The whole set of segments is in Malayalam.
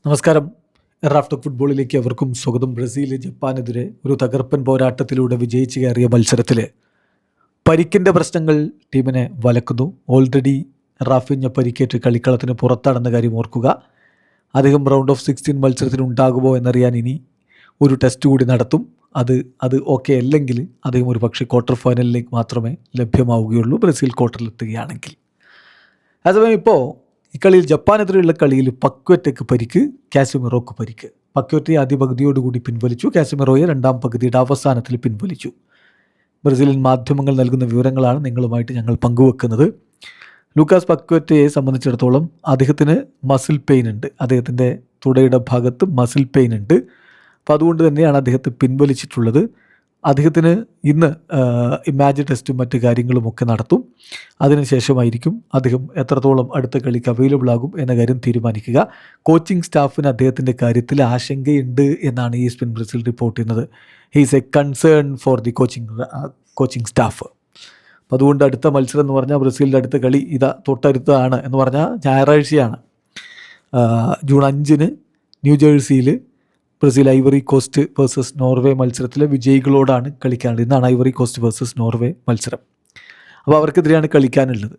നമസ്കാരം. റാഫ്റ്റർ ഫുട്ബോളിലേക്ക് അവർക്കും സ്വാഗതം. ബ്രസീൽ ജപ്പാനെതിരെ ഒരു തകർപ്പൻ പോരാട്ടത്തിലൂടെ വിജയിച്ചു കയറിയ മത്സരത്തിൽ പരിക്കിൻ്റെ പ്രശ്നങ്ങൾ ടീമിനെ വലക്കുന്നു. ഓൾറെഡി റാഫിഞ്ഞ പരിക്കേറ്റ് കളിക്കളത്തിന് പുറത്താണെന്ന കാര്യം ഓർക്കുക. അദ്ദേഹം റൗണ്ട് ഓഫ് 16 മത്സരത്തിന് ഉണ്ടാകുമോ എന്നറിയാൻ ഇനി ഒരു ടെസ്റ്റ് കൂടി നടത്തും. അത് ഓക്കെ അല്ലെങ്കിൽ അദ്ദേഹം ഒരു പക്ഷേ ക്വാർട്ടർ ഫൈനലിലേക്ക് മാത്രമേ ലഭ്യമാവുകയുള്ളൂ ബ്രസീൽ ക്വാർട്ടറിലെത്തുകയാണെങ്കിൽ. അതേസമയം ഇപ്പോൾ ഈ കളിയിൽ ജപ്പാനെതിരെയുള്ള കളിയിൽ പക്വറ്റയ്ക്ക് പരിക്ക്, കാസിമിറോക്ക് പരിക്ക്. പക്വറ്റയെ ആദ്യ പകുതിയോടുകൂടി പിൻവലിച്ചു, കാസിമിറോയെ രണ്ടാം പകുതിയുടെ അവസാനത്തിൽ പിൻവലിച്ചു. ബ്രസീലിയൻ മാധ്യമങ്ങൾ നൽകുന്ന വിവരങ്ങളാണ് നിങ്ങളുമായിട്ട് ഞങ്ങൾ പങ്കുവെക്കുന്നത്. ലൂക്കാസ് പക്വറ്റയെ സംബന്ധിച്ചിടത്തോളം അദ്ദേഹത്തിന് മസിൽ പെയിൻ ഉണ്ട്, അദ്ദേഹത്തിൻ്റെ തുടയുടെ ഭാഗത്ത് മസിൽ പെയിൻ ഉണ്ട്. അപ്പോൾ അതുകൊണ്ട് തന്നെയാണ് അദ്ദേഹത്തെ പിൻവലിച്ചിട്ടുള്ളത്. അദ്ദേഹത്തിന് ഇന്ന് ഇമാജിൻ ടെസ്റ്റും മറ്റ് കാര്യങ്ങളുമൊക്കെ നടത്തും. അതിനുശേഷമായിരിക്കും അദ്ദേഹം എത്രത്തോളം അടുത്ത കളിക്ക് അവൈലബിൾ ആകും എന്ന കാര്യം തീരുമാനിക്കുക. കോച്ചിങ് സ്റ്റാഫിന് അദ്ദേഹത്തിൻ്റെ കാര്യത്തിൽ ആശങ്കയുണ്ട് എന്നാണ് ഈ സ്പെയിൻ ബ്രസീൽ റിപ്പോർട്ട് ചെയ്യുന്നത്. He's A concern for the coaching staff. അപ്പോൾ അതുകൊണ്ട് അടുത്ത മത്സരം എന്ന് പറഞ്ഞാൽ ബ്രസീലിൻ്റെ അടുത്ത കളി തൊട്ടടുത്താണ് എന്ന് പറഞ്ഞാൽ ഞായറാഴ്ചയാണ്. ജൂൺ 5 ന്യൂജേഴ്സിയിൽ Brazil Ivory Coast versus Norway മത്സരത്തിലെ വിജയികളോടാണ് കളിക്കാനുള്ളത്. ഇന്നാണ് ഐവറി കോസ്റ്റ് വേഴ്സസ് നോർവേ മത്സരം. അപ്പോൾ അവർക്കെതിരെയാണ് കളിക്കാനുള്ളത്.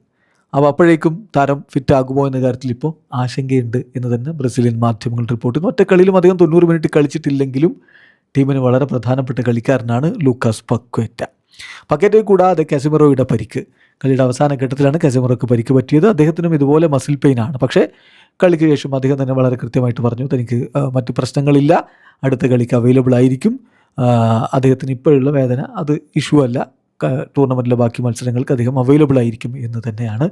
അപ്പോൾ അപ്പോഴേക്കും താരം ഫിറ്റ് ആകുമോ എന്ന കാര്യത്തിൽ ഇപ്പോൾ ആശങ്കയുണ്ട് എന്ന് തന്നെ ബ്രസീലിയൻ മാധ്യമങ്ങൾ റിപ്പോർട്ട് ചെയ്യുന്നു. ഒറ്റ കളിയിലും അദ്ദേഹം 90 മിനിറ്റ് കളിച്ചിട്ടില്ലെങ്കിലും ടീമിന് വളരെ പ്രധാനപ്പെട്ട കളിക്കാരനാണ് ലൂക്കാസ് പക്വറ്റ. പക്വറ്റയെ കൂടാതെ കാസിമിറോയുടെ പരിക്ക്, കളിയുടെ അവസാന ഘട്ടത്തിലാണ് കാസിമിറോക്ക് പരിക്ക് പറ്റിയത്. അദ്ദേഹത്തിനും ഇതുപോലെ മസിൽ പെയിനാണ്. പക്ഷേ കളിക്ക് ശേഷം അദ്ദേഹം തന്നെ വളരെ കൃത്യമായിട്ട് പറഞ്ഞു, തനിക്ക് മറ്റ് പ്രശ്നങ്ങളില്ല, അടുത്ത കളിക്ക് അവൈലബിൾ ആയിരിക്കും. അദ്ദേഹത്തിന് ഇപ്പോഴുള്ള വേദന അത് ഇഷ്യൂ അല്ല, ടൂർണമെൻറ്റിലെ ബാക്കി മത്സരങ്ങൾക്ക് അദ്ദേഹം അവൈലബിൾ ആയിരിക്കും എന്ന് തന്നെയാണ്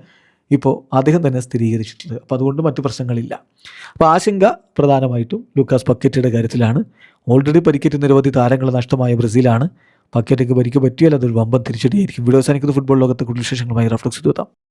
ഇപ്പോൾ അദ്ദേഹം തന്നെ സ്ഥിരീകരിച്ചിട്ടുള്ളത്. അപ്പോൾ അതുകൊണ്ട് മറ്റ് പ്രശ്നങ്ങളില്ല. അപ്പോൾ ആശങ്ക പ്രധാനമായിട്ടും ലൂക്കാസ് പക്വറ്റയുടെ കാര്യത്തിലാണ്. ഓൾറെഡി പരിക്കേറ്റ് നിരവധി താരങ്ങൾ നഷ്ടമായ ബ്രസീലാണ്. പക്വറ്റയ്ക്ക് പരിക്ക് പറ്റിയാൽ അതൊരു വമ്പൻ തിരിച്ചടിയായിരിക്കും. വീഡിയോ അവസാനിക്കുന്ന ഫുട്ബോൾ ലോകത്തെ കൂടുതൽ വിശേഷങ്ങളുമായി റഫ്ലക്സ് എത്താം.